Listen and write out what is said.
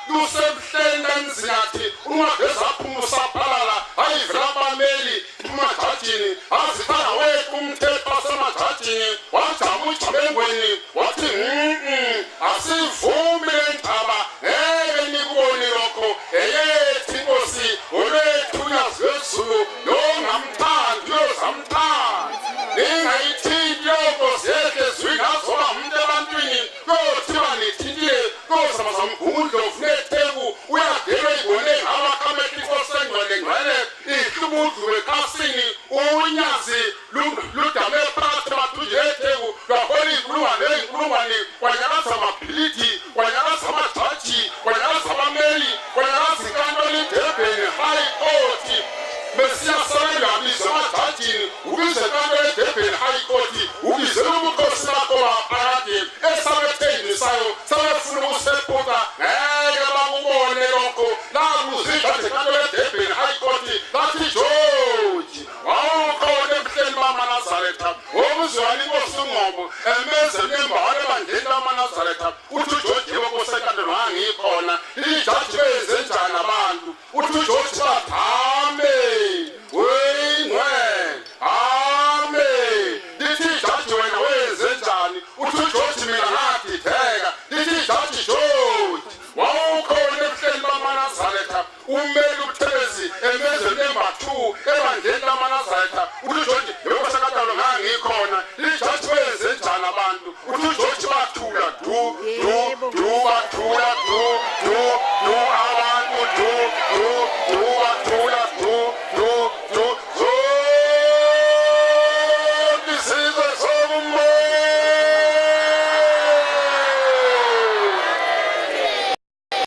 Lusemhleni emzinyathi ungapheza umuntu wekasini unyazi ludame phakathi bathujetheku lwahola inkulungwane kwanyakaza amabhilidi kwanyakaza amajaji kwanyakaza abameli kwanyakaza inkantolo edebheni high court mesiyasabela biza amajajini ubize inkantolo edebheni high court ubizela ubukhosi bakho baphakathi esabethengisayo sabefuna ukusephuka ngeke bakubone lokho nakuzidla inkantolo edebheni high court lathi George wawukhona ebuhleni bamaNazaretha okuzwani inkosi uNgcobo emeze nembalo ebandleni lamaNazaretha uthi uGeorge wokusenkantolo ngangikhona ijaji benze njani abantu uthi uGeorge bathame wengwe amen lithi ijaji wena wenze njani uthi uGeorge mina ngaditheka lithi ijaji George wawukhona ebuhleni bamaNazaretha umeli uButhelezi emeze nembalo ebandleni lamaNazaretha uthi uGeorge